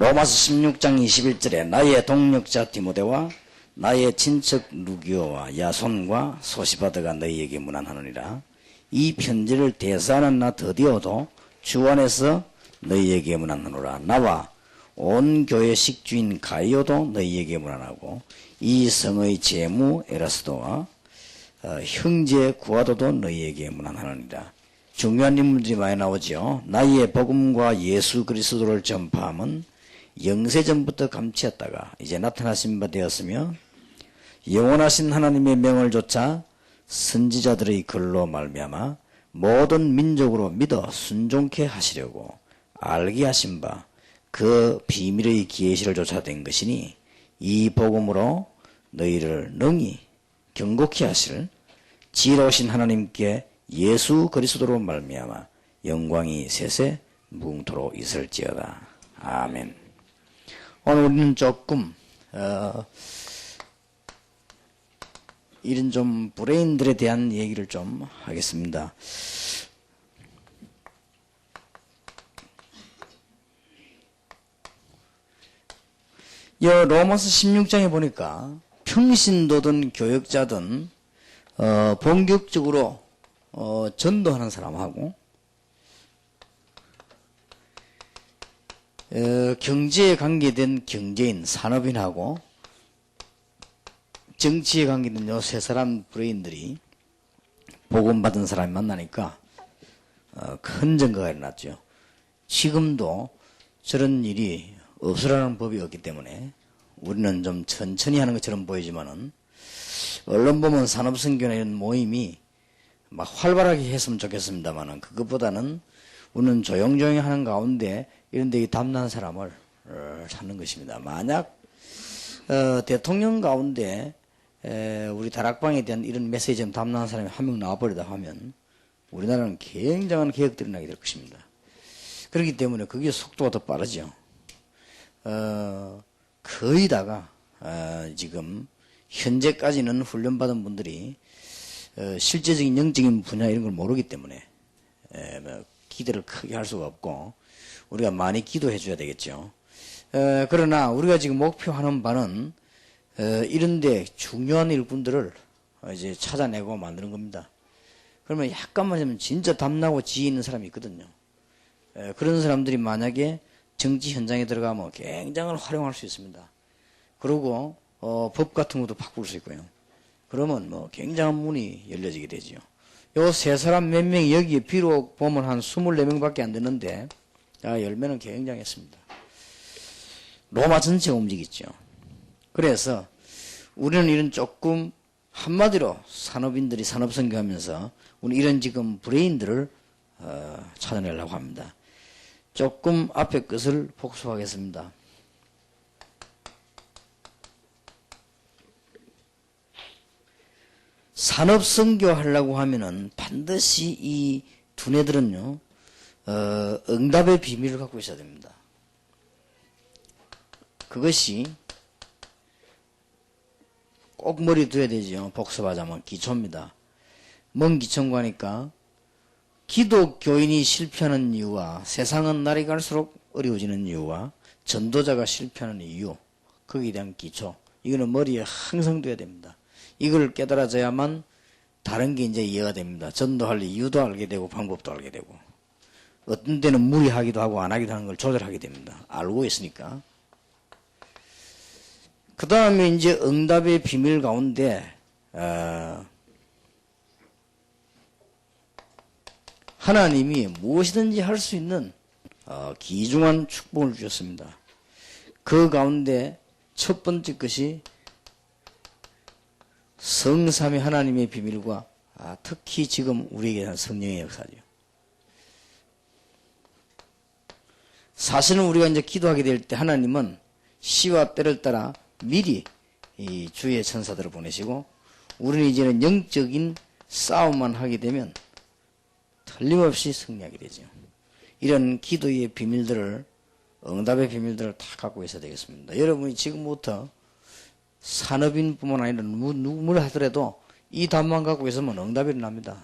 로마서 16장 21절에 나의 동력자 디모데와 나의 친척 루기오와 야손과 소시바드가 너희에게 문안하느니라. 이 편지를 대사하는 나 드디어도 주 안에서 너희에게 문안하노라. 나와 온 교회 식주인 가이오도 너희에게 문안하고 이 성의 제무 에라스도와 형제 구하도도 너희에게 문안하느니라. 중요한 인물들이 많이 나오죠. 나의 복음과 예수 그리스도를 전파함은 영세전부터 감추었다가 이제 나타나신 바 되었으며 영원하신 하나님의 명을 조차 선지자들의 글로 말미암아 모든 민족으로 믿어 순종케 하시려고 알게 하신 바 그 비밀의 계시를 조차 된 것이니 이 복음으로 너희를 능히 경고케 하실 지혜로우신 하나님께 예수 그리스도로 말미암아 영광이 세세 무궁토록 있을지어다. 아멘. 오늘 우리는 조금 이런 좀 브레인들에 대한 얘기를 좀 하겠습니다. 로마서 16장에 보니까 평신도든 교역자든 본격적으로 전도하는 사람하고 경제에 관계된 경제인, 산업인하고 정치에 관계된 요 세 사람 브레인들이 복음받은 사람이 만나니까 큰 전가가 일어났죠. 지금도 저런 일이 없으라는 법이 없기 때문에 우리는 좀 천천히 하는 것처럼 보이지만은 언론 보면 산업선교나 이런 모임이 막 활발하게 했으면 좋겠습니다만은 그것보다는 우리는 조용조용히 하는 가운데 이런 데 담난 사람을 찾는 것입니다. 만약 대통령 가운데 우리 다락방에 대한 이런 메시지를 담당하는 사람이 한 명 나와버리다 하면 우리나라는 굉장한 개혁들이 나게 될 것입니다. 그렇기 때문에 그게 속도가 더 빠르죠. 거의 다가 지금 현재까지는 훈련받은 분들이 실제적인 영적인 분야 이런 걸 모르기 때문에 기대를 크게 할 수가 없고 우리가 많이 기도해 줘야 되겠죠. 그러나 우리가 지금 목표하는 바는 이런데 중요한 일꾼들을 이제 찾아내고 만드는 겁니다. 그러면 약간만 하면 진짜 담나고 지혜 있는 사람이 있거든요. 그런 사람들이 만약에 정치 현장에 들어가면 굉장히 활용할 수 있습니다. 그리고 법 같은 것도 바꿀 수 있고요. 그러면 뭐 굉장한 문이 열려지게 되죠. 요 세 사람 몇 명이 여기에 비록 보면 한 24명밖에 안 되는데 열매는 굉장했습니다. 로마 전체가 움직였죠. 그래서 우리는 이런 조금 한마디로 산업인들이 산업선교하면서 우리 이런 지금 브레인들을 찾아내려고 합니다. 조금 앞에 것을 복습하겠습니다. 산업선교 하려고 하면은 반드시 이 두뇌들은요, 응답의 비밀을 갖고 있어야 됩니다. 그것이 꼭 머리에 둬야 되죠. 복습하자면 기초입니다. 뭔 기초인가 하니까 기독교인이 실패하는 이유와 세상은 날이 갈수록 어려워지는 이유와 전도자가 실패하는 이유, 거기에 대한 기초, 이거는 머리에 항상 둬야 됩니다. 이걸 깨달아져야만 다른 게 이제 이해가 됩니다. 전도할 이유도 알게 되고 방법도 알게 되고 어떤 때는 무리하기도 하고 안 하기도 하는 걸 조절하게 됩니다. 알고 있으니까. 그 다음에 이제 응답의 비밀 가운데 하나님이 무엇이든지 할 수 있는 귀중한 축복을 주셨습니다. 그 가운데 첫 번째 것이 성삼위 하나님의 비밀과 특히 지금 우리에게 대한 성령의 역사죠. 사실은 우리가 이제 기도하게 될 때 하나님은 시와 때를 따라 미리 이 주의 천사들을 보내시고 우리는 이제는 영적인 싸움만 하게 되면 틀림없이 승리하게 되죠. 이런 기도의 비밀들을 응답의 비밀들을 다 갖고 있어야 되겠습니다. 여러분이 지금부터 산업인뿐만 아니라 누구를 하더라도 이 답만 갖고 있으면 응답이 일어납니다.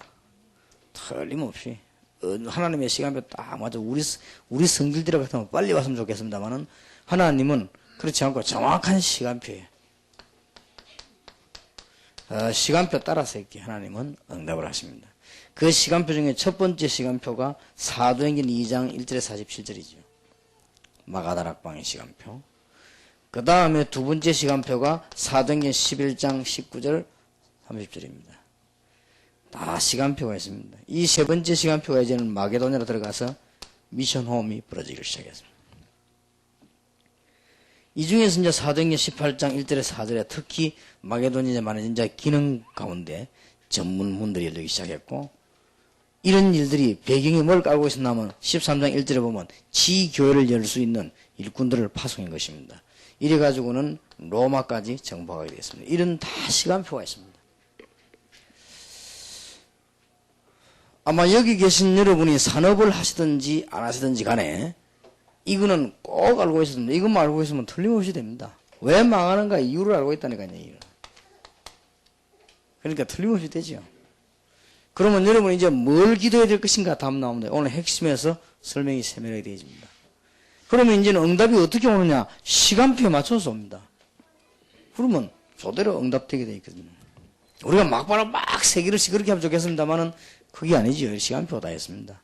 틀림없이. 하나님의 시간표 딱 맞아. 우리 성질대로 같으면 빨리 왔으면 좋겠습니다만은 하나님은 그렇지 않고 정확한 시간표예요. 시간표 따라서 이렇게 하나님은 응답을 하십니다. 그 시간표 중에 첫 번째 시간표가 사도행전 2장 1절에 47절이죠. 마가다락방의 시간표. 그 다음에 두 번째 시간표가 사도행전 11장 19절 30절입니다. 다 시간표가 있습니다. 이 세 번째 시간표가 이제는 마게도냐로 들어가서 미션 홈이 벌어지기 시작했습니다. 이 중에서 이제 사도행전 18장 1절에 4절에 특히 마게도니아 많은 이제 기능 가운데 전문문들이 열리기 시작했고, 이런 일들이 배경에 뭘 깔고 있었냐면 13장 1절에 보면 지교회를 열 수 있는 일꾼들을 파송한 것입니다. 이래가지고는 로마까지 정복하게 되겠습니다. 이런 다 시간표가 있습니다. 아마 여기 계신 여러분이 산업을 하시든지 안 하시든지 간에 이거는 꼭 알고 있었습니다. 이것만 알고 있으면 틀림없이 됩니다. 왜 망하는가 이유를 알고 있다니까요. 이유를. 그러니까 틀림없이 되죠. 그러면 여러분 이제 뭘 기도해야 될 것인가 답 나옵니다. 오늘 핵심에서 설명이 세밀하게 되어집니다. 그러면 이제는 응답이 어떻게 오느냐? 시간표에 맞춰서 옵니다. 그러면 저대로 응답되게 되어 있거든요. 우리가 막바로 막 세기를씩 그렇게 하면 좋겠습니다만은 그게 아니죠. 시간표가 다 있습니다.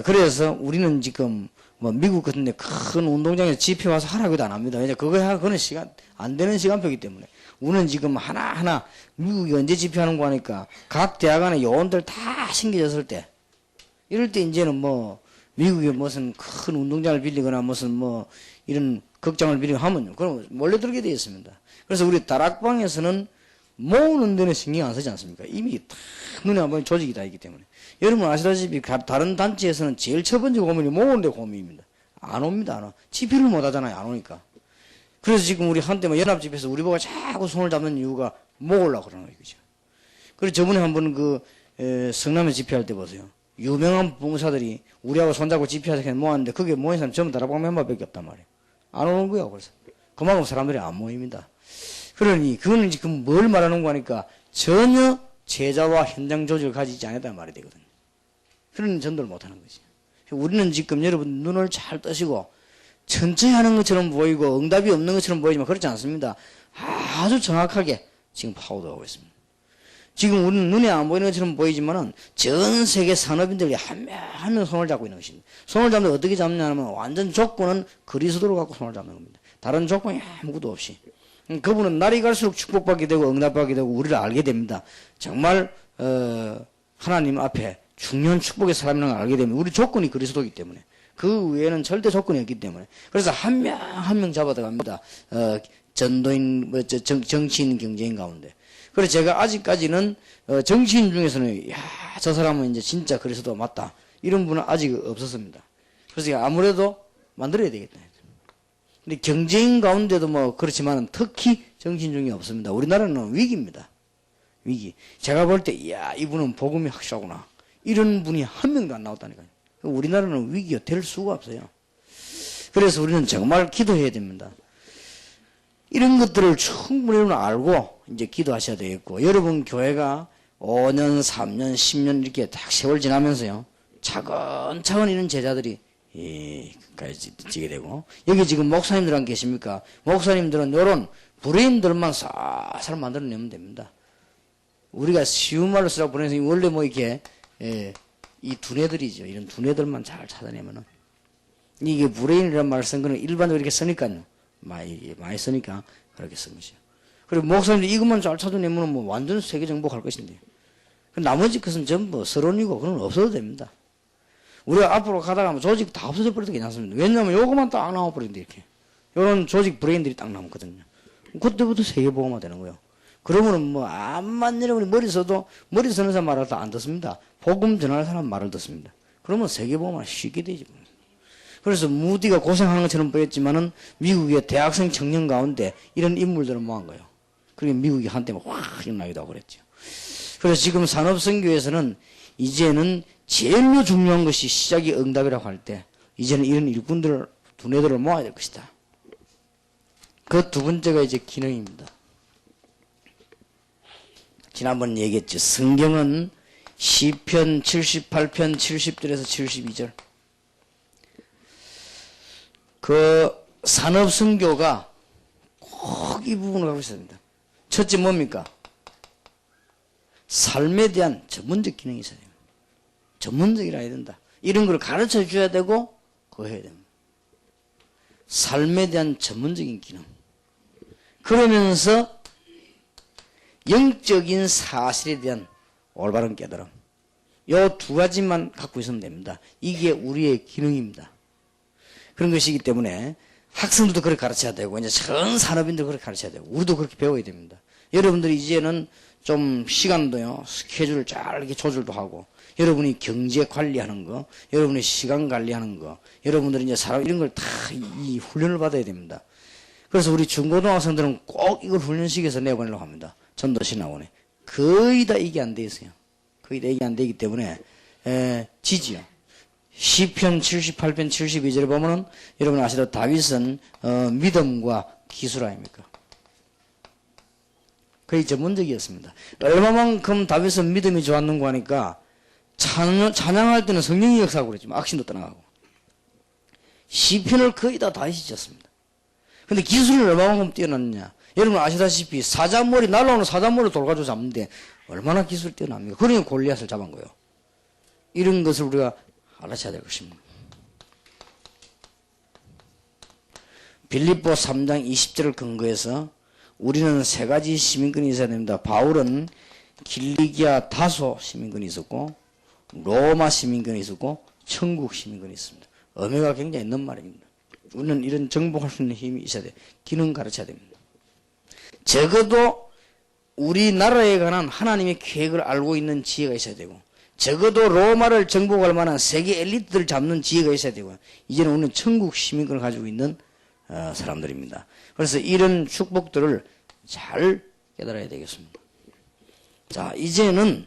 그래서 우리는 지금 뭐 미국 같은 데 큰 운동장에서 집회 와서 하라고 해도 안 합니다. 왜냐 그거는 시간 안 되는 시간표이기 때문에. 우리는 지금 하나하나 미국이 언제 집회하는 거 하니까 각 대학 안에 요원들 다 생겨졌을 때, 이럴 때 이제는 뭐 미국에 무슨 큰 운동장을 빌리거나 무슨 뭐 이런 극장을 빌리고 하면요, 그럼 몰려들게 되어 있습니다. 그래서 우리 다락방에서는 모으는 데는 신경 안 쓰지 않습니까? 이미 다 눈에 안 보이는 조직이 다 있기 때문에. 여러분 아시다시피 다른 단체에서는 제일 첫 번째 고민이 모으는 데 고민입니다. 안 옵니다. 안 와. 집회를 못 하잖아요. 안 오니까. 그래서 지금 우리 한때 뭐 연합집에서 우리 보고 자꾸 손을 잡는 이유가 모으려고 그러는 거죠. 그래서 저번에 한번 성남에 집회할 때 보세요. 유명한 봉사들이 우리하고 손잡고 집회하자 모았는데 그게 모인 사람 전부 다락방 멤버밖에 없단 말이에요. 안 오는 거야. 그래서 그만큼 사람들이 안 모입니다. 그러니 그거는 지금 뭘 말하는 거 하니까 전혀 제자와 현장 조직을 가지지 않았단 말이 되거든요. 그런 전도를 못하는 거지. 우리는 지금 여러분 눈을 잘 뜨시고 천천히 하는 것처럼 보이고 응답이 없는 것처럼 보이지만 그렇지 않습니다. 아주 정확하게 지금 파고들고 있습니다. 지금 우리는 눈에 안 보이는 것처럼 보이지만은 전 세계 산업인들이 한 명 손을 잡고 있는 것입니다. 손을 잡는데 어떻게 잡느냐면 완전 조건은 그리스도를 갖고 손을 잡는 겁니다. 다른 조건이 아무것도 없이. 그분은 날이 갈수록 축복받게 되고 응답받게 되고 우리를 알게 됩니다. 정말 하나님 앞에 중요한 축복의 사람이라는 걸 알게 되면 우리 조건이 그리스도이기 때문에 그 외에는 절대 조건이 없기 때문에 그래서 한 명 한 명 잡아들어갑니다. 전도인 정치인 경제인 가운데. 그래서 제가 아직까지는 정치인 중에서는 야, 저 사람은 이제 진짜 그리스도 맞다 이런 분은 아직 없었습니다. 그래서 아무래도 만들어야 되겠다. 근데 경제인 가운데도 뭐 그렇지만 특히 정치인 중에 없습니다. 우리나라는 위기입니다. 위기. 제가 볼 때 이야 이분은 복음이 확실하구나 이런 분이 한 명도 안 나왔다니까요. 우리나라는 위기가 될 수가 없어요. 그래서 우리는 정말 기도해야 됩니다. 이런 것들을 충분히 알고 이제 기도하셔야 되겠고, 여러분 교회가 5년, 3년, 10년 이렇게 딱 세월 지나면서요, 차근차근 이런 제자들이 까지 지게 되고, 여기 지금 목사님들 안 계십니까? 목사님들은 요런 브레인들만 싹 만들어내면 됩니다. 우리가 쉬운 말로 쓰라고 보내서 원래 뭐 이렇게 이 두뇌들이죠. 이런 두뇌들만 잘 찾아내면은 이게 브레인이라는 말을 쓴 거는 일반적으로 이렇게 쓰니까요. 많이 쓰니까 그렇게 쓴 것이요. 그리고 목사님들 이것만 잘 찾아내면 뭐 완전 세계 정복할 것인데. 나머지 것은 전부 서론이고 그건 없어도 됩니다. 우리가 앞으로 가다가 조직 다 없어져 버려도 괜찮습니다. 왜냐하면 요것만 딱 나와버리는데 이렇게. 요런 조직 브레인들이 딱 남거든요. 그때부터 세계보고만 되는 거예요. 그러면은 뭐 암만 여러분이 머리 써도 머리 쓰는 사람 말을 다 안 듣습니다. 복음 전하는 사람 말을 듣습니다. 그러면 세계보고만 쉽게 되지. 그래서 무디가 고생하는 것처럼 보였지만은 미국의 대학생 청년 가운데 이런 인물들을 모은 거예요. 그리고 미국이 한때 확 일어나기도 하고 그랬죠. 그래서 지금 산업선교에서는 이제는 제일로 중요한 것이 시작이 응답이라고 할 때 이제는 이런 일꾼들을 두뇌들을 모아야 될 것이다. 그 두 번째가 이제 기능입니다. 지난번 얘기했죠. 성경은 시편 78편 70절에서 72절. 그 산업선교가 꼭 이 부분을 갖고 있습니다. 첫째 뭡니까? 삶에 대한 전문적 기능이 있어야 됩니다. 전문적이라 해야 된다. 이런 걸 가르쳐 줘야 되고 그거 해야 됩니다. 삶에 대한 전문적인 기능. 그러면서 영적인 사실에 대한 올바른 깨달음. 요 두 가지만 갖고 있으면 됩니다. 이게 우리의 기능입니다. 그런 것이기 때문에 학생들도 그렇게 가르쳐야 되고 이제 전 산업인들 그렇게 가르쳐야 되고 우리도 그렇게 배워야 됩니다. 여러분들이 이제는 좀 시간도요 스케줄 잘 이렇게 조절도 하고 여러분이 경제 관리하는 거, 여러분이 시간 관리하는 거, 여러분들이 이제 사람 이런 걸 다 이 훈련을 받아야 됩니다. 그래서 우리 중고등학생들은 꼭 이걸 훈련시켜서 내보내려고 합니다. 전도신학원에. 거의 다 이게 안 돼 있어요. 거의 다 이게 안 되기 때문에 지지요. 시편 78편 72절에 보면은 여러분 아시다 다윗은 믿음과 기술 아닙니까? 거의 전문적이었습니다. 얼마만큼 다윗은 믿음이 좋았는가 하니까 찬양할 때는 성령이 역사하고 그랬지만 악신도 떠나가고 시편을 거의 다 다윗이 졌습니다. 근데 기술은 얼마만큼 뛰어났느냐? 여러분 아시다시피 사자머리 날라오는 사자머리 돌가지고 잡는데 얼마나 기술이 뛰어납니까? 그러니 골리앗을 잡은 거예요. 이런 것을 우리가 알아셔야 될 것입니다. 빌립보 3장 20절을 근거해서 우리는 세 가지 시민권이 있어야 됩니다. 바울은 길리기아 다소 시민권이 있었고 로마 시민권이 있었고 천국 시민권이 있습니다. 의미가 굉장히 있는 말입니다. 우리는 이런 정복할 수 있는 힘이 있어야 돼요. 기능 가르쳐야 됩니다. 적어도 우리나라에 관한 하나님의 계획을 알고 있는 지혜가 있어야 되고 적어도 로마를 정복할 만한 세계 엘리트를 잡는 지혜가 있어야 되고 이제는 우리는 천국 시민권을 가지고 있는 사람들입니다. 그래서 이런 축복들을 잘 깨달아야 되겠습니다. 자, 이제는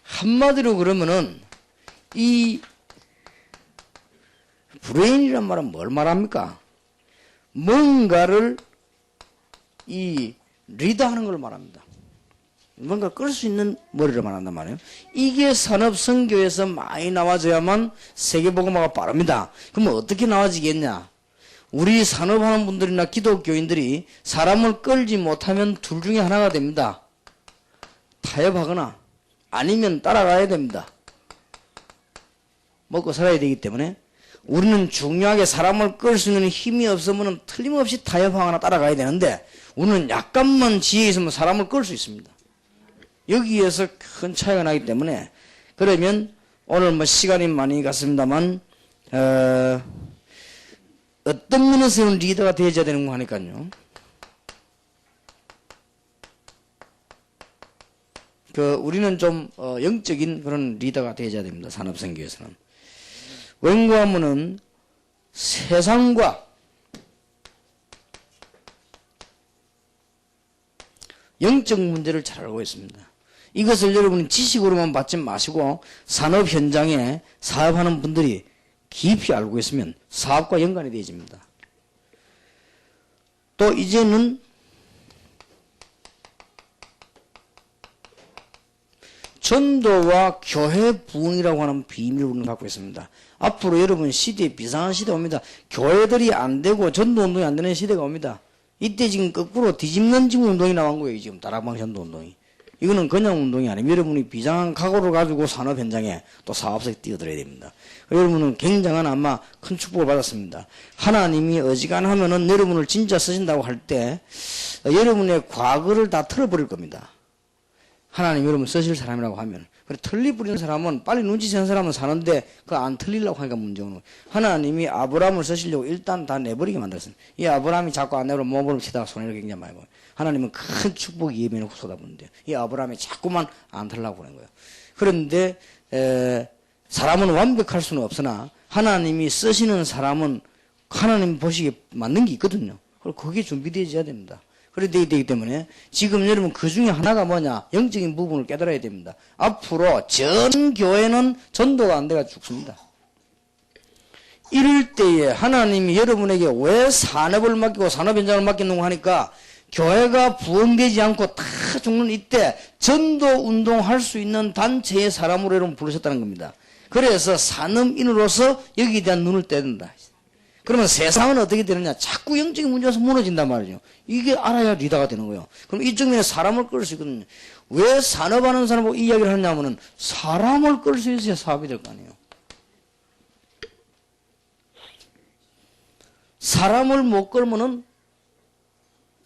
한마디로 그러면은 이 브레인이란 말은 뭘 말합니까? 뭔가를 이 리더하는 걸 말합니다. 뭔가 끌 수 있는 머리를 말한단 말이에요. 이게 산업선교에서 많이 나와줘야만 세계복음화가 빠릅니다. 그러면 어떻게 나와지겠냐? 우리 산업하는 분들이나 기독교인들이 사람을 끌지 못하면 둘 중에 하나가 됩니다. 타협하거나 아니면 따라가야 됩니다. 먹고 살아야 되기 때문에 우리는 중요하게 사람을 끌 수 있는 힘이 없으면 틀림없이 타협하거나 따라가야 되는데 우리는 약간만 지혜 있으면 사람을 끌 수 있습니다. 여기에서 큰 차이가 나기 때문에 그러면 오늘 뭐 시간이 많이 갔습니다만 어떤 면에서는 리더가 되어야 되는 거 하니까요. 우리는 좀 영적인 그런 리더가 되어야 됩니다. 산업선교에서는. 왠고하면은 세상과 영적 문제를 잘 알고 있습니다. 이것을 여러분이 지식으로만 받지 마시고 산업 현장에 사업하는 분들이 깊이 알고 있으면 사업과 연관이 되어집니다. 또 이제는 전도와 교회 부흥이라고 하는 비밀을 우리는 갖고 있습니다. 앞으로 여러분 시대에 비상한 시대가 옵니다. 교회들이 안 되고 전도운동이 안 되는 시대가 옵니다. 이때 지금 거꾸로 뒤집는 지금 운동이 나온 거예요. 지금 다락방 전도운동이. 이거는 그냥 운동이 아니에요. 여러분이 비장한 각오를 가지고 산업 현장에 또 사업소에 뛰어들어야 됩니다. 여러분은 굉장한 아마 큰 축복을 받았습니다. 하나님이 어지간하면은 여러분을 진짜 쓰신다고 할 때 여러분의 과거를 다 틀어버릴 겁니다. 하나님 여러분 쓰실 사람이라고 하면. 그래, 틀리 부리는 사람은 빨리 눈치 채는 사람은 사는데 그거 안 틀리려고 하니까 문제가 오는 거예요. 하나님이 아브라함을 쓰시려고 일단 다 내버리게 만들었어요. 이 아브라함이 자꾸 안 내버려 몸으로 치다가 손해를 굉장히 많이 봐요. 하나님은 큰 축복 예배놓고 쏟아붓는데요. 이 아브라함이 자꾸만 안 틀려고 하는 거예요. 그런데 사람은 완벽할 수는 없으나 하나님이 쓰시는 사람은 하나님 보시기에 맞는 게 있거든요. 그리고 그게 준비되어야 됩니다. 그래야 되기 때문에 지금 여러분 그 중에 하나가 뭐냐? 영적인 부분을 깨달아야 됩니다. 앞으로 전 교회는 전도가 안 돼가 죽습니다. 이럴 때에 하나님이 여러분에게 왜 산업을 맡기고 산업 현장을 맡기는가 하니까 교회가 부흥되지 않고 다 죽는 이때 전도 운동할 수 있는 단체의 사람으로 여러분 부르셨다는 겁니다. 그래서 산업인으로서 여기에 대한 눈을 떼야 된다. 그러면 세상은 어떻게 되느냐? 자꾸 영적인 문제에서 무너진단 말이죠. 이게 알아야 리더가 되는 거예요. 그럼 이쪽 면에 사람을 끌 수 있거든요. 왜 산업하는 사람하고 이 이야기를 하냐면은 사람을 끌 수 있어야 사업이 될 거 아니에요. 사람을 못 끌면은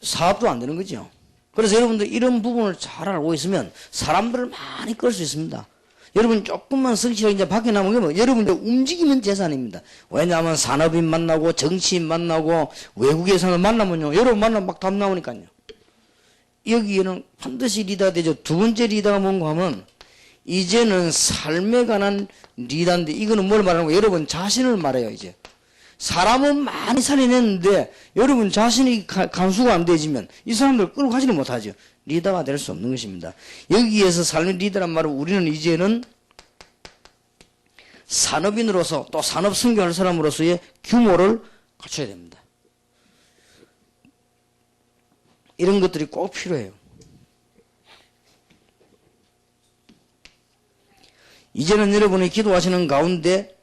사업도 안 되는 거죠. 그래서 여러분들 이런 부분을 잘 알고 있으면 사람들을 많이 끌 수 있습니다. 여러분 조금만 성실하게 이제 밖에 나오면 뭐 여러분들 움직이면 재산입니다. 왜냐하면 산업인 만나고 정치인 만나고 외국의 사람 만나면요. 여러분 만나면 막 답 나오니까요. 여기에는 반드시 리더가 되죠. 두 번째 리더가 뭔가 하면 이제는 삶에 관한 리더인데 이거는 뭘 말하는 거예요? 여러분 자신을 말해요. 이제. 사람은 많이 살려냈는데 여러분 자신이 간수가 안 되지면 이 사람들 끌고 가지를 못하죠. 리더가 될 수 없는 것입니다. 여기에서 삶의 리더란 말은 우리는 이제는 산업인으로서 또 산업 선교할 사람으로서의 규모를 갖춰야 됩니다. 이런 것들이 꼭 필요해요. 이제는 여러분이 기도하시는 가운데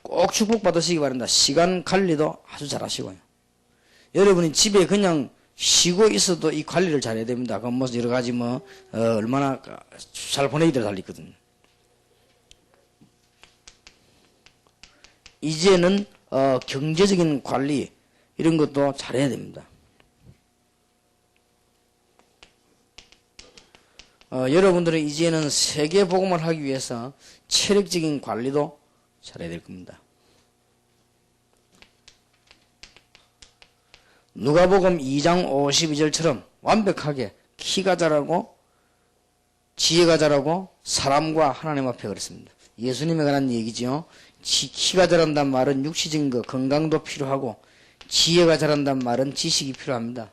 꼭 축복받으시기 바랍니다. 시간 관리도 아주 잘하시고요. 여러분이 집에 그냥 쉬고 있어도 이 관리를 잘해야 됩니다. 그럼 뭐 여러 가지 얼마나 잘 보내기들 달리거든요. 이제는 경제적인 관리 이런 것도 잘해야 됩니다. 여러분들은 이제는 세계 복음을 하기 위해서 체력적인 관리도 잘해야 될 겁니다. 누가복음 2장 52절처럼 완벽하게 키가 자라고 지혜가 자라고 사람과 하나님 앞에 그랬습니다. 예수님에 관한 얘기죠. 키가 자란다는 말은 육체적인 것, 건강도 필요하고 지혜가 자란다는 말은 지식이 필요합니다.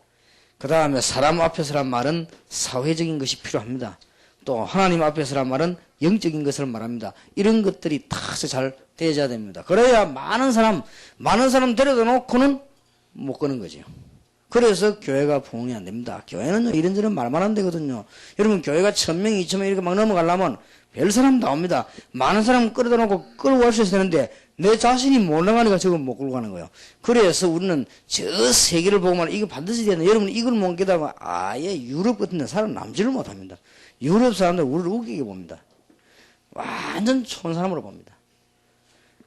그 다음에 사람 앞에서란 말은 사회적인 것이 필요합니다. 또 하나님 앞에서란 말은 영적인 것을 말합니다. 이런 것들이 다 잘 되어야 됩니다. 그래야 많은 사람 데려다 놓고는 못 끄는 거죠. 그래서 교회가 부흥이 안 됩니다. 교회는 이런저런 말만 안 되거든요. 여러분 교회가 1000명, 2000명 이렇게 막 넘어가려면 별 사람 나옵니다. 많은 사람 끌어다 놓고 끌고 갈 수 있어야 되는데 내 자신이 못 나가니까 저거 못 끌고 가는 거예요. 그래서 우리는 저 세계를 보고만 이거 반드시 되는 여러분 이걸 못 깨달으면 아예 유럽 같은 데 살아남지를 못합니다. 유럽 사람들 우리를 웃기게 봅니다. 완전 촌 사람으로 봅니다.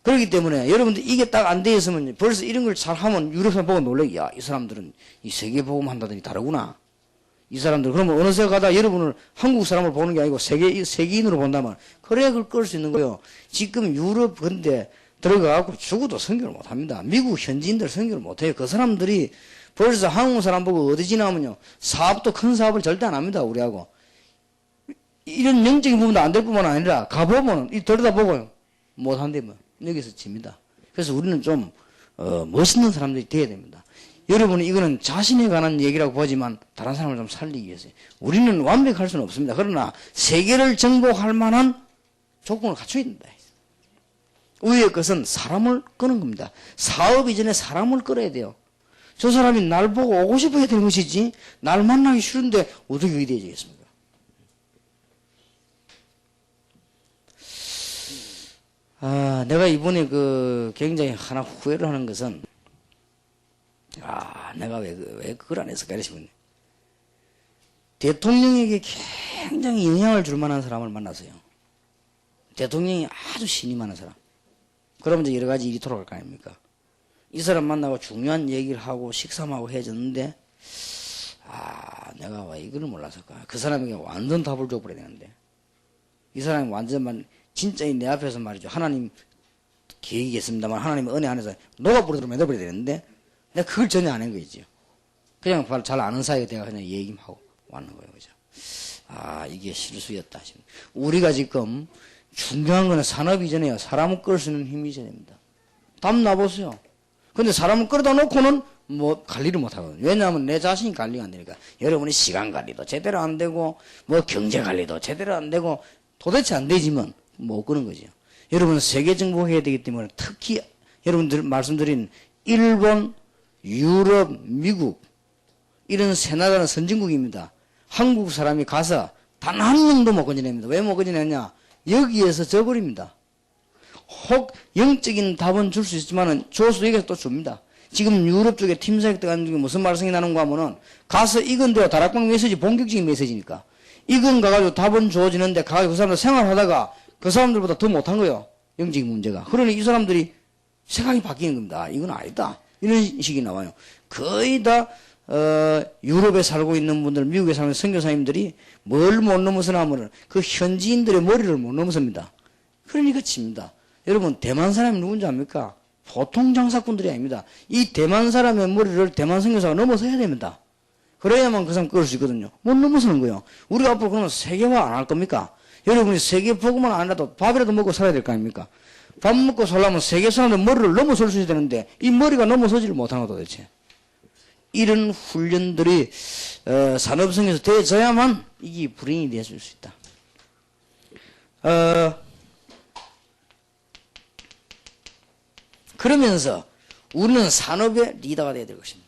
그렇기 때문에 여러분들 이게 딱 안 돼 있으면 벌써 이런 걸 잘하면 유럽 사람 보고 놀래. 야, 이 사람들은 이 세계 복음 한다더니 다르구나. 이 사람들 그러면 어느새 가다 여러분을 한국 사람을 보는 게 아니고 세계인으로 본다면 그래야 그걸 끌 수 있는 거예요. 지금 유럽 근데 들어가갖고 죽어도 선교를 못합니다. 미국 현지인들 선교를 못해요. 그 사람들이 벌써 한국 사람 보고 어디 지나면요 사업도 큰 사업을 절대 안 합니다. 우리하고 이런 영적인 부분도 안 될 뿐만 아니라 가보면 이 들여다보고 못한다면 여기서 집니다. 그래서 우리는 좀 멋있는 사람들이 돼야 됩니다. 여러분이 이거는 자신에 관한 얘기라고 보지만 다른 사람을 좀 살리기 위해서요. 우리는 완벽할 수는 없습니다. 그러나 세계를 정복할 만한 조건을 갖춰야 된다. 위의 것은 사람을 끄는 겁니다. 사업 이전에 사람을 끌어야 돼요. 저 사람이 날 보고 오고 싶어 해야 되는 것이지 날 만나기 싫은데 어떻게 위대해지겠습니까? 내가 이번에 굉장히 하나 후회를 하는 것은, 내가 왜 그걸 안 했을까 싶은데. 대통령에게 굉장히 영향을 줄 만한 사람을 만나서요. 대통령이 아주 신이 많은 사람. 그러면 이제 여러 가지 일이 돌아갈 거 아닙니까? 이 사람 만나고 중요한 얘기를 하고 식사하고 해줬는데, 내가 왜 이걸 몰랐을까? 그 사람에게 완전 답을 줘버려야 되는데. 이 사람이 완전만, 진짜 내 앞에서 말이죠. 하나님 계획이 있습니다만 하나님의 은혜 안에서 녹아버리도록 만들어버려야 되는데 내가 그걸 전혀 안 한 거죠. 그냥 잘 아는 사이에 내가 그냥 얘기하고 왔는 거예요. 그죠? 이게 실수였다. 우리가 지금 중요한 거는 산업 이전에요. 사람을 끌 수 있는 힘이 있어야 됩니다. 답 놔보세요. 근데 사람을 끌어다 놓고는 관리를 못 하거든요. 왜냐하면 내 자신이 관리가 안 되니까. 여러분이 시간 관리도 제대로 안 되고 경제 관리도 제대로 안 되고 도대체 안 되지만 못 끄는 거죠. 여러분 세계 정복해야 되기 때문에 특히 여러분들 말씀드린 일본, 유럽, 미국 이런 세 나라는 선진국입니다. 한국 사람이 가서 단 한 명도 못 건져냅니다. 왜 못 건져내냐? 여기에서 져버립니다. 혹 영적인 답은 줄 수 있지만은 줘서 여기서 또 줍니다. 지금 유럽 쪽에 팀 사역 들어가는 중에 무슨 말씀이 나는가 하면은 가서 이건데요. 다락방 메시지 본격적인 메시지니까. 이건 가가지고 답은 주어지는데 가가지고 그 사람들 생활하다가 그 사람들보다 더 못한 거예요. 영적인 문제가. 그러니 이 사람들이 생각이 바뀌는 겁니다. 이건 아니다. 이런 식이 나와요. 거의 다 유럽에 살고 있는 분들, 미국에 사는 선교사님들이 뭘 못 넘어서나 하면은 그 현지인들의 머리를 못 넘어섭니다. 그러니까 칩니다. 여러분, 대만 사람이 누군지 압니까? 보통 장사꾼들이 아닙니다. 이 대만 사람의 머리를 대만 선교사가 넘어서야 됩니다. 그래야만 그 사람 끌을 수 있거든요. 못 넘어서는 거예요. 우리가 앞으로 그러면 세계화 안 할 겁니까? 여러분이 세계 보고만 안 해도 밥이라도 먹고 살아야 될 거 아닙니까? 밥 먹고 살려면 세계 사람들 머리를 넘어설 수 있어야 되는데 이 머리가 넘어서지를 못하는 거 도대체. 이런 훈련들이 산업성에서 되어져야만 이게 불행이 되어줄 수 있다. 그러면서 우리는 산업의 리더가 되어야 될 것입니다.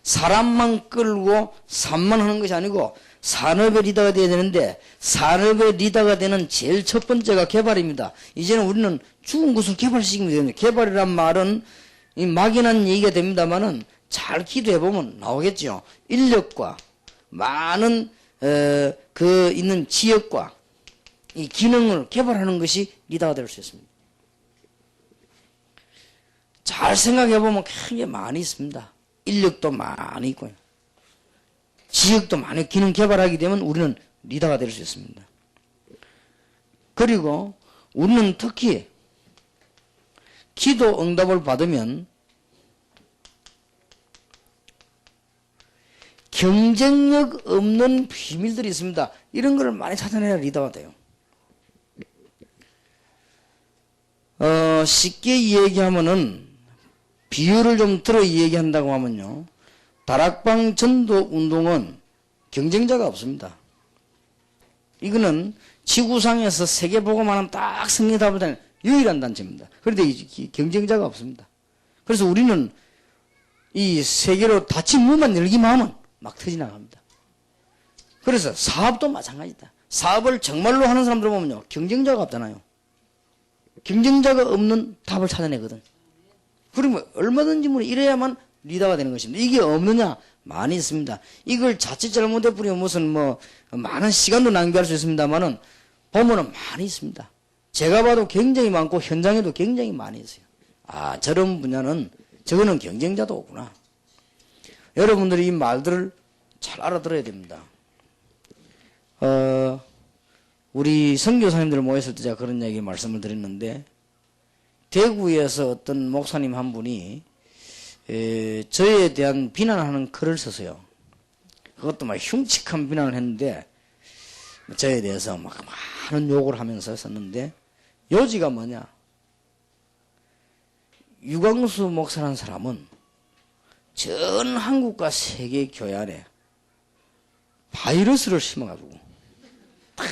사람만 끌고 산만 하는 것이 아니고 산업의 리더가 되어야 되는데 산업의 리더가 되는 제일 첫 번째가 개발입니다. 이제는 우리는 죽은 것을 개발시키면 되는데 개발이란 말은 이 막연한 얘기가 됩니다만은 잘 기도해보면 나오겠죠. 인력과 많은 그 있는 지역과 이 기능을 개발하는 것이 리더가 될 수 있습니다. 잘 생각해보면 크게 많이 있습니다. 인력도 많이 있고요. 지역도 많이 기능 개발하게 되면 우리는 리더가 될 수 있습니다. 그리고 우리는 특히 기도 응답을 받으면 경쟁력 없는 비밀들이 있습니다. 이런 걸 많이 찾아내야 리더가 돼요. 쉽게 이야기하면은 비유를 좀 들어 이야기한다고 하면요. 다락방 전도 운동은 경쟁자가 없습니다. 이거는 지구상에서 세계보고만한 딱 승리답을 하는 유일한 단체입니다. 그런데 경쟁자가 없습니다. 그래서 우리는 이 세계로 닫힌 문만 열기만 하면 막 터지나갑니다. 그래서 사업도 마찬가지다. 사업을 정말로 하는 사람들 보면요. 경쟁자가 없잖아요. 경쟁자가 없는 답을 찾아내거든. 그러면 얼마든지 이래야만 리더가 되는 것입니다. 이게 없느냐? 많이 있습니다. 이걸 자칫 잘못해버리면 무슨 많은 시간도 낭비할 수 있습니다만은 보면은 많이 있습니다. 제가 봐도 굉장히 많고 현장에도 굉장히 많이 있어요. 아, 저런 분야는 저거는 경쟁자도 없구나. 여러분들이 이 말들을 잘 알아들어야 됩니다. 우리 선교사님들 모였을 때 제가 그런 얘기 말씀을 드렸는데 대구에서 어떤 목사님 한 분이 저에 대한 비난하는 글을 썼어요. 그것도 막 흉측한 비난을 했는데 저에 대해서 막 많은 욕을 하면서 썼는데 요지가 뭐냐? 유광수 목사라는 사람은 전 한국과 세계 교회 안에 바이러스를 심어가지고 탁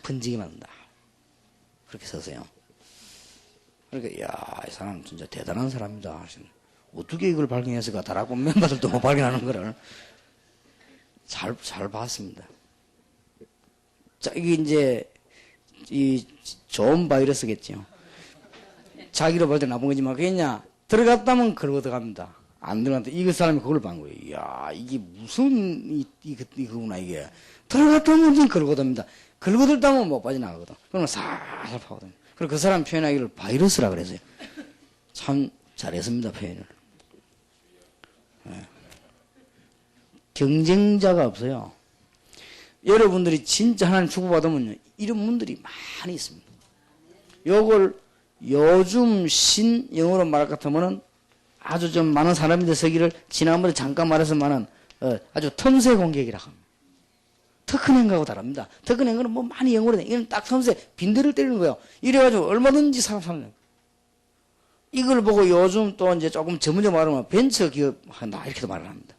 번지게 만든다. 그렇게 썼어요. 그러니까 야, 이 사람 진짜 대단한 사람이다. 어떻게 이걸 발견했을까? 다락방 멤버들도 못 발견하는 거를 잘 봤습니다. 자, 이게 이제 이 좋은 바이러스겠죠. 자기로 볼 때 나쁜 거지만 그겠냐? 들어갔다면 걸고 들어갑니다. 안 들어갔다. 이 사람이 그걸 본 거예요. 이야, 이게 무슨 이거구나 이게. 들어갔다면 좀 걸고 듭니다. 걸고 들다면 못 빠져나가거든. 그러면 살살 파거든. 그리고 그 사람 표현하기를 바이러스라 그랬어요. 참 잘했습니다, 표현을. 네. 경쟁자가 없어요. 여러분들이 진짜 하나님 축복받으면요, 이런 분들이 많이 있습니다. 요걸 요즘 영어로 말할 것 같으면은 아주 좀 많은 사람들이 서기를 지난번에 잠깐 말했지만은 아주 틈새 공격이라고 합니다. 특허낸거하고 다릅니다. 특허낸거는 뭐 많이 영어로 돼. 이건 딱 틈새 빈대를 때리는 거예요. 이래가지고 얼마든지 사람 살아요. 이걸 보고 요즘 또 이제 조금 전문적으로 말하면 벤처 기업 한다 이렇게도 말을 합니다.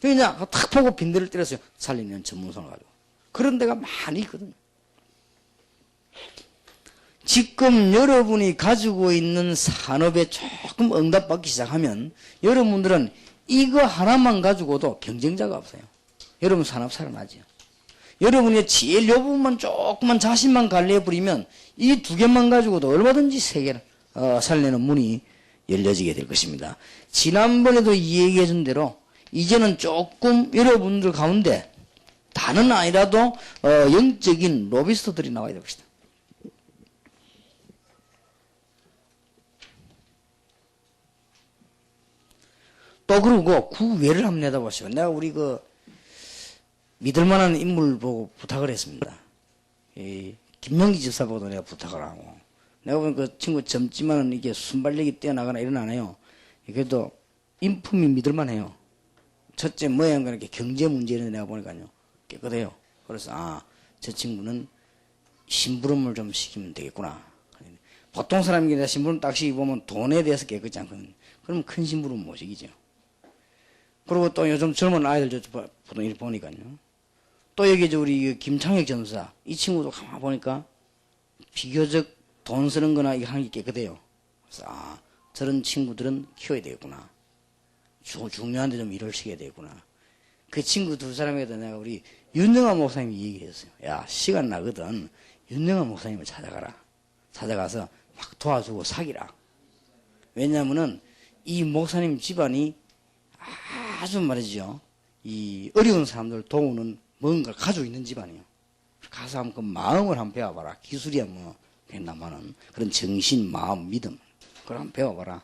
그냥 탁 보고 빈대를 때렸어요. 살리는 전문성을 가지고. 그런 데가 많이 있거든요. 지금 여러분이 가지고 있는 산업에 조금 응답받기 시작하면 여러분들은 이거 하나만 가지고도 경쟁자가 없어요. 여러분 산업 살아나죠. 여러분의 제일 요 부분만 조금만 자신만 관리해버리면 이 두 개만 가지고도 얼마든지 세계를 살리는 문이 열려지게 될 것입니다. 지난번에도 얘기해준 대로 이제는 조금 여러분들 가운데 다는 아니라도 영적인 로비스트들이 나와야 될 것이다. 또 그러고 구외를 한번 내다보시오. 내가 우리 믿을만한 인물 보고 부탁을 했습니다. 김명기 집사보고도 내가 부탁을 하고, 내가 보면 그 친구 젊지만은 이게 순발력이 뛰어나거나 이런 안 해요. 그래도 인품이 믿을만해요. 첫째 모양과 이렇게 경제 문제 이런 데 내가 보니까요 깨끗해요. 그래서 저 친구는 심부름을 좀 시키면 되겠구나. 보통 사람이 심부름 딱 시키면 돈에 대해서 깨끗지 않거든요. 그러면 큰 심부름 못 시키죠. 그리고 또 요즘 젊은 아이들 보통 이렇게 보니까요. 또 여기 우리 김창혁 전사, 이 친구도 가만 보니까 비교적 돈 쓰는 거나 이거 하는 게 깨끗해요. 그래서 저런 친구들은 키워야 되겠구나. 중요한데 좀 일을 시켜야 되겠구나. 그 친구 두 사람에다 내가 우리 윤영아 목사님이 얘기했어요. 야, 시간 나거든. 윤영아 목사님을 찾아가라. 찾아가서 막 도와주고 사귀라. 왜냐면은 이 목사님 집안이 아주 말이죠. 이 어려운 사람들 도우는 뭔가 가지고 있는 집안이에요. 가서 한번 그 마음을 한번 배워봐라. 기술이야 뭐 됐나마는 그런 정신, 마음, 믿음 그걸 한번 배워봐라.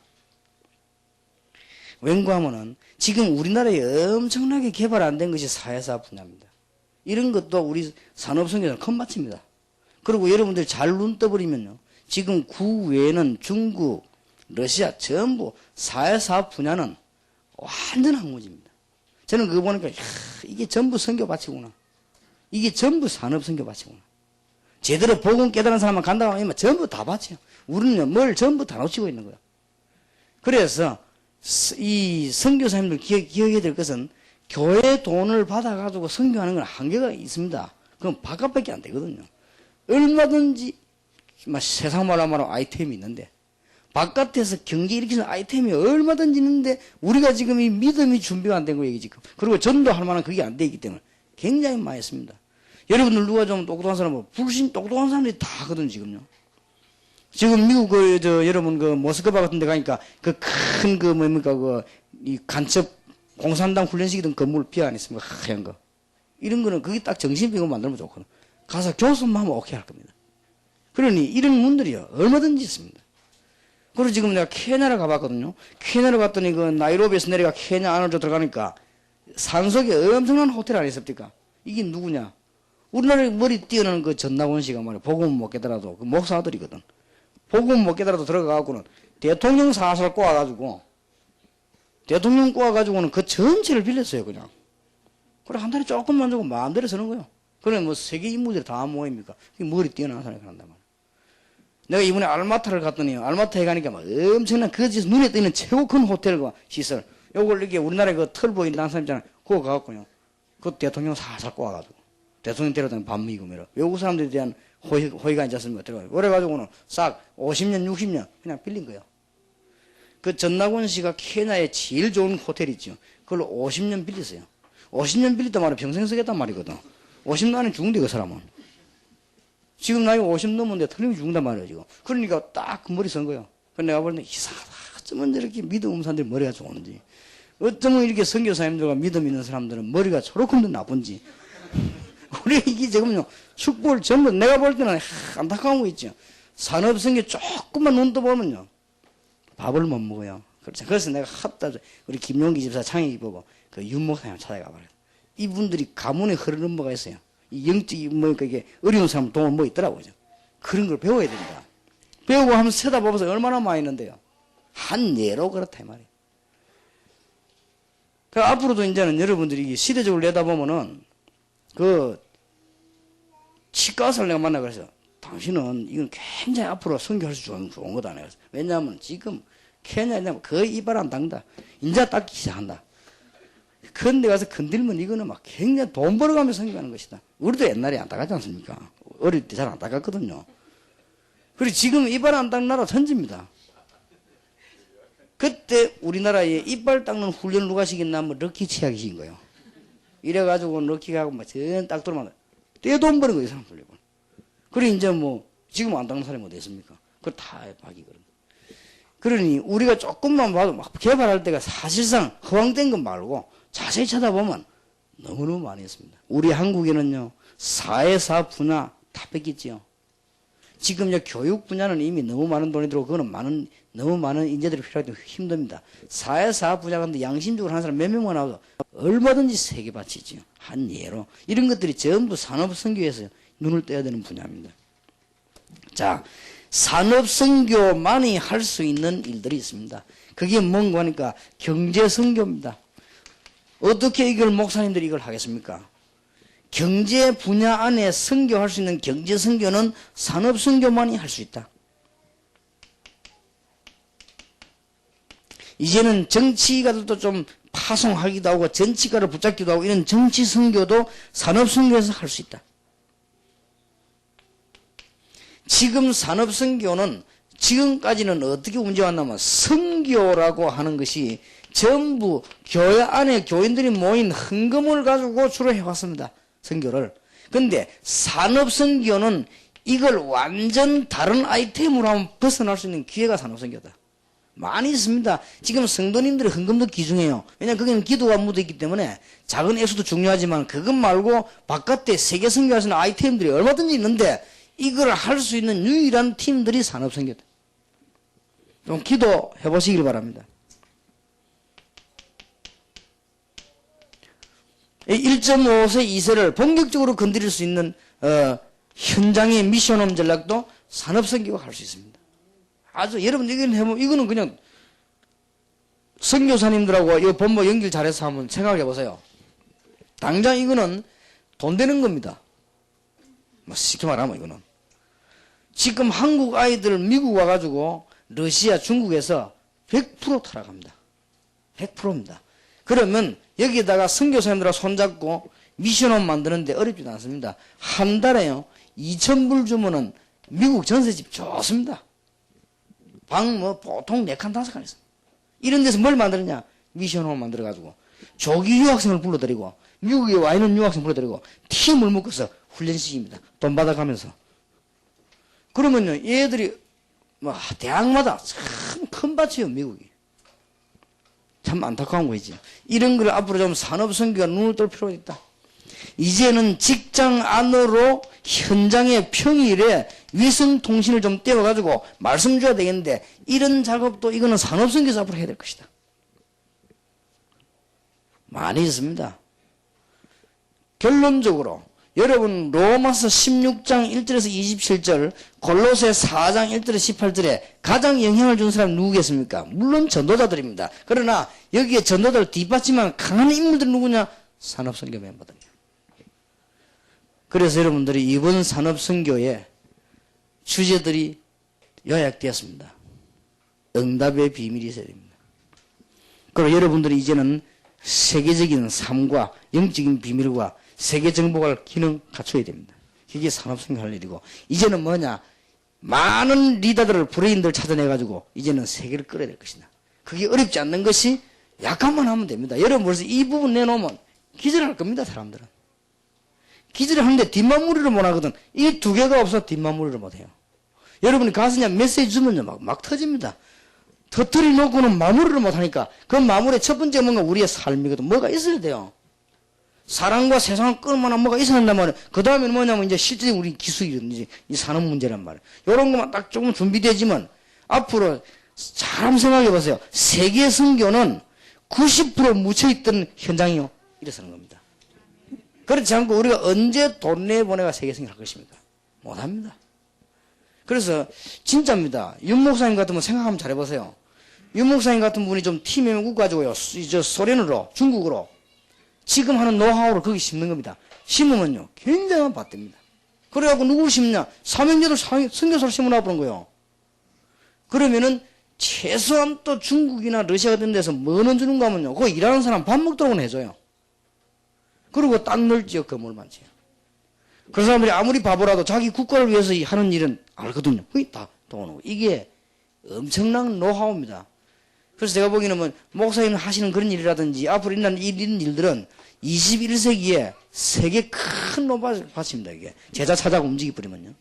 왠고하면은 지금 우리나라에 엄청나게 개발 안 된 것이 사회사업 분야입니다. 이런 것도 우리 산업성에서는 큰 마치입니다. 그리고 여러분들이 잘 눈 떠버리면요. 지금 구외에는 중국, 러시아 전부 사회사업 분야는 완전 항무지입니다. 저는 그거 보니까 이게 전부 선교밭이구나. 이게 전부 산업선교밭이구나. 제대로 복음 깨달은 사람만 간다고 하면 전부 다 밭이에요. 우리는 뭘 전부 다 놓치고 있는 거야. 그래서 이 선교사님들 기억해야 될 것은 교회 돈을 받아가지고 선교하는 건 한계가 있습니다. 그건 바깥밖에 안 되거든요. 얼마든지 세상 말로 말하면 아이템이 있는데 바깥에서 경제 일으키는 아이템이 얼마든지 있는데 우리가 지금 이 믿음이 준비가 안 된 거예요, 지금. 그리고 전도할 만한 그게 안 되기 때문에 굉장히 많이 했습니다. 여러분들 누가 좀 똑똑한 사람은 불신 똑똑한 사람들이 다 하거든, 지금요. 지금 미국 여러분 모스크바 같은 데 가니까 뭡니까 이 간첩 공산당 훈련시키던 건물 비어 안 있습니까? 하얀 거. 이런 거는 그게 딱 정신병원 만들면 좋거든. 가서 교수만 하면 오케이 할 겁니다. 그러니 이런 문들이요, 얼마든지 있습니다. 그리고 지금 내가 케냐를 가봤거든요. 케냐를 갔더니 나이로비에서 내려가 케냐 안으로 들어가니까 산속에 엄청난 호텔 안에 있습니까? 이게 누구냐? 우리나라에 머리 띄어는 전나원 씨가 말이야. 복음 못 깨달아도 목사 아들이거든. 복음 못 깨달아도 들어가갖고는 대통령 사설 꼬아가지고 대통령 꼬아가지고는 그 전체를 빌렸어요, 그냥. 그래, 한 달에 조금만 주고 마음대로 쓰는 거예요. 그래, 세계 인물들이 다 모입니까? 머리 띄어난 사람이 그런단 말이야. 내가 이번에 알마타를 갔더니 알마타에 가니까 막 엄청난 그집에서 눈에 띄는 최고 큰 호텔과 시설 요걸 이렇게 우리나라에 털 보인다는 사람 있잖아요. 그거 가갖고요. 그 대통령 살살 꼬아가지고 대통령 데려다가 밥 먹이고 뭐라 외국 사람들에 대한 호의가 있지 않습니까? 들어가요. 그래가지고는 싹 50년 60년 그냥 빌린 거예요. 그 전나곤 씨가 케냐에 제일 좋은 호텔 있죠. 그걸 50년 빌렸어요. 50년 빌렸단 말이야. 평생 쓰겠단 말이거든. 50년 안에 죽은데 그 사람은. 지금 나이가 50 넘었는데 틀림이 죽는단 말이에요, 지금. 그러니까 딱 그 머리 쓴 거예요. 그래서 내가 볼 때 이상하다. 어쩌면 저렇게 믿음 없는 사람들이 머리가 좋은지. 어쩌면 이렇게 선교사님들과 믿음 있는 사람들은 머리가 저렇게 나쁜지. 우리 이게 지금요, 축복을 전부, 내가 볼 때는 안타까운 거 있죠. 산업성교 조금만 눈 떠보면요, 밥을 못 먹어요. 그렇죠. 그래서 내가 우리 김용기 집사 창익이 보고 그 윤목사님 찾아가 봐요. 이분들이 가문에 흐르는 뭐가 있어요. 이 영적인 이게 어려운 사람 도움 뭐 있더라고요. 그런 걸 배워야 된다. 배우고 하면 세다 보면서 얼마나 많이 있는데요. 한 예로 그렇다 이 말이에요. 그 앞으로도 이제는 여러분들이 시대적으로 내다보면은 치과의사를 내가 만나 그래서 당신은 이건 굉장히 앞으로 선교할 수 좋은 거다. 내가 왜냐하면 지금 케냐에 거의 이발 안 닦는다. 인자 닦기 시작한다. 그런데 가서 건들면 이거는 막 굉장히 돈 벌어가면서 선교하는 것이다. 우리도 옛날에 안 닦았지 않습니까? 어릴 때 잘 안 닦았거든요. 그리고 지금 이빨 안 닦는 나라 천지입니다. 그때 우리나라에 이빨 닦는 훈련 누가 시켰나 하면 럭키 치약이 시킨 거예요. 이래가지고 럭키가 막 전 닦도록 떼돈 버는 거예요, 이 사람 훈련은. 그래, 이제 뭐, 지금 안 닦는 사람이 어디 있습니까? 그걸 다 박이거든. 그러니 우리가 조금만 봐도 막 개발할 때가 사실상 허황된 것 말고 자세히 쳐다보면 너무너무 많이 했습니다. 우리 한국에는요, 사회사 분야 다 뺏겼지요. 지금 이제 교육 분야는 이미 너무 많은 돈이 들어오고, 그거는 너무 많은 인재들이 필요하기 때문에 힘듭니다. 사회사 분야 같은데 양심적으로 하는 사람 몇 명만 나와도 얼마든지 세계 바치지요. 한 예로. 이런 것들이 전부 산업선교에서 눈을 떼야 되는 분야입니다. 자, 산업선교만이 할 수 있는 일들이 있습니다. 그게 뭔가 하니까 경제선교입니다. 어떻게 이걸 목사님들이 이걸 하겠습니까? 경제 분야 안에 선교할 수 있는 경제 선교는 산업 선교만이 할 수 있다. 이제는 정치가들도 좀 파송하기도 하고 정치가를 붙잡기도 하고 이런 정치 선교도 산업 선교에서 할 수 있다. 지금 산업 선교는 지금까지는 어떻게 문제왔냐면 선교라고 하는 것이 전부 교회 안에 교인들이 모인 헌금을 가지고 주로 해왔습니다. 선교를. 근데 산업 선교는 이걸 완전 다른 아이템으로 한번 벗어날 수 있는 기회가 산업 선교다. 많이 있습니다. 지금 성도님들의 헌금도 귀중해요. 왜냐하면 거기는 기도가 묻어있기 때문에 작은 액수도 중요하지만 그것 말고 바깥에 세계 선교할 수 있는 아이템들이 얼마든지 있는데 이걸 할 수 있는 유일한 팀들이 산업 선교다. 좀 기도해 보시길 바랍니다. 1.5세, 2세를 본격적으로 건드릴 수 있는 현장의 미션홈 전략도 산업선교가 할 수 있습니다. 아주 여러분 이거는 그냥 선교사님들하고 이 본부 연결 잘해서 한번 생각해 보세요. 당장 이거는 돈 되는 겁니다. 뭐 쉽게 말하면 이거는 지금 한국 아이들 미국 와가지고 러시아, 중국에서 100% 타락합니다. 100%입니다. 그러면 여기에다가 선교사님들하고 손잡고 미션홈 만드는데 어렵지도 않습니다. 한 달에요 2,000불 주면은 미국 전세집 좋습니다. 방 뭐 보통 4칸 5칸 있습니다. 이런 데서 뭘 만드느냐? 미션홈 만들어가지고 조기 유학생을 불러들이고 미국에 와 있는 유학생 불러들이고 팀을 묶어서 훈련시킵니다. 돈 받아가면서. 그러면요 얘들이 뭐 대학마다 참 큰 밭이에요 미국이. 참 안타까운 거지. 이런 걸 앞으로 좀 산업선교가 눈을 뜰 필요가 있다. 이제는 직장 안으로 현장의 평일에 위성통신을 좀 떼어가지고 말씀 줘야 되겠는데 이런 작업도 이거는 산업선교에서 앞으로 해야 될 것이다. 많이 있습니다. 결론적으로 여러분 로마서 16장 1절에서 27절 골로새 4장 1절에서 18절에 가장 영향을 준 사람이 누구겠습니까? 물론 전도자들입니다. 그러나 여기에 전도자를 뒷받침한 강한 인물들은 누구냐? 산업선교 멤버들이에요. 그래서 여러분들이 이번 산업선교에 주제들이 요약되었습니다. 응답의 비밀이 있어야 됩니다. 그리고 여러분들이 이제는 세계적인 삶과 영적인 비밀과 세계 정복할 기능 갖춰야 됩니다. 그게 산업선교 할 일이고 이제는 뭐냐? 많은 리더들을 브레인들 찾아내가지고 이제는 세계를 끌어야 될 것이다. 그게 어렵지 않는 것이 약간만 하면 됩니다. 여러분 벌써 이 부분 내놓으면 기절할 겁니다. 사람들은. 기절을 하는데 뒷마무리를 못하거든. 이 두 개가 없어 뒷마무리를 못해요. 여러분이 가서 그냥 메시지 주면요 막 터집니다. 터뜨리 놓고는 마무리를 못하니까 그 마무리의 첫 번째 뭔가 우리의 삶이거든. 뭐가 있어야 돼요. 사랑과 세상을 끌만한 뭐가 있어야 한단 그 다음에는 뭐냐면 이제 실제 우리 기술이든지 이 산업 문제란 말이에요. 이런 것만 딱 조금 준비되지만 앞으로 잘 생각해 보세요. 세계 선교는 90% 묻혀있던 현장이요. 일어서는 겁니다. 그렇지 않고 우리가 언제 돈 내보내가 세계 선교를 할 것입니까? 못합니다. 그래서 진짜입니다. 윤 목사님 같은 분 생각 한번 잘해보세요. 윤 목사님 같은 분이 좀 팀에 국 가지고요. 저 소련으로 중국으로 지금 하는 노하우를 거기 심는 겁니다. 심으면요 굉장한 밭됩니다. 그래갖고 누구를 심냐? 사명제들 선교사를 심으라 그런 거예요. 그러면은 최소한 또 중국이나 러시아 같은 데서 뭐 넣어주는가 하면요 그거 일하는 사람 밥 먹도록은 해줘요. 그리고 땅 넓지요 건물 많지요. 그 사람들이 아무리 바보라도 자기 국가를 위해서 하는 일은 알거든요. 그게 다 도는 이게 엄청난 노하우입니다. 그래서 제가 보기에는 뭐 목사님 하시는 그런 일이라든지 앞으로 일어나는 이런 일들은 21세기에 세계 큰 노밭입니다. 이게 제자 찾아가 움직여버리면요.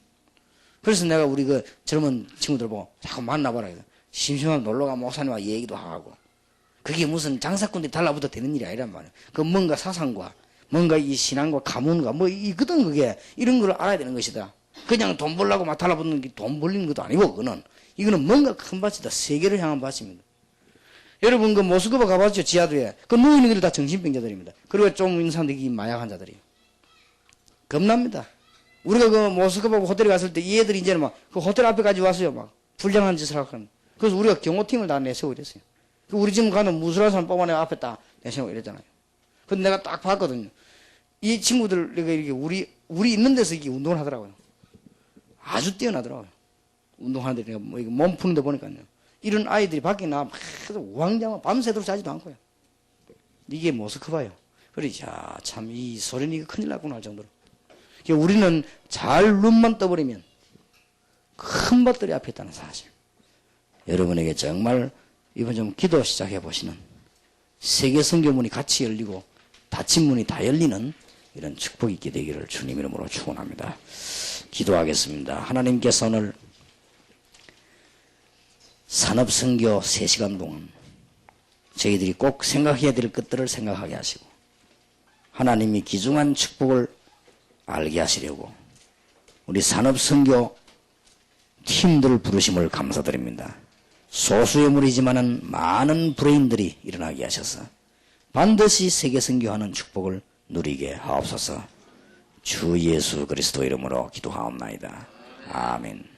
그래서 내가 우리 그 젊은 친구들 보고 자꾸 만나봐라. 심심하면 놀러가 목사님과 얘기도 하고. 그게 무슨 장사꾼들이 달라붙어 되는 일이 아니란 말이에요. 그 뭔가 사상과 뭔가 이 신앙과 가문과 뭐 이거든 그게 이런 걸 알아야 되는 것이다. 그냥 돈 벌려고 막 달라붙는 게 돈 벌리는 것도 아니고 이거는 뭔가 큰 밭이다. 세계를 향한 밭입니다. 여러분 그 모스크바 가봤죠? 지하도에. 그 누워있는 게 다 정신병자들입니다. 그리고 좀 있는 사람들이 마약 환자들이에요. 겁납니다. 우리가 그 모스크바 호텔에 갔을 때 이 애들이 이제는 막 그 호텔 앞에까지 왔어요. 막 불량한 짓을 하고. 그래서 우리가 경호팀을 다 내세우고 이랬어요. 우리 지금 가는 무술한 사람 뽑아내 앞에 딱 내세우고 이랬잖아요. 근데 내가 딱 봤거든요. 이 친구들 이렇게 우리 있는 데서 이게 운동을 하더라고요. 아주 뛰어나더라고요. 운동하는데 내가 뭐 이거 몸 푸는데 보니까요. 이런 아이들이 밖에 나가면 우왕좌왕 밤새도록 자지도 않고요. 이게 모스크바예요. 그래, 야, 참, 이 소련이 큰일 났구나 할 정도로. 우리는 잘 눈만 떠버리면 큰 것들이 앞에 있다는 사실. 여러분에게 정말 이번 좀 기도 시작해 보시는 세계 선교문이 같이 열리고 닫힌 문이 다 열리는 이런 축복이 있게 되기를 주님 이름으로 축원합니다. 기도하겠습니다. 하나님께서 오늘 산업선교 3시간 동안 저희들이 꼭 생각해야 될 것들을 생각하게 하시고 하나님이 귀중한 축복을 알게 하시려고 우리 산업선교 팀들을 부르심을 감사드립니다. 소수의 무리지만은 많은 브레인들이 일어나게 하셔서 반드시 세계선교하는 축복을 누리게 하옵소서. 주 예수 그리스도 이름으로 기도하옵나이다. 아멘.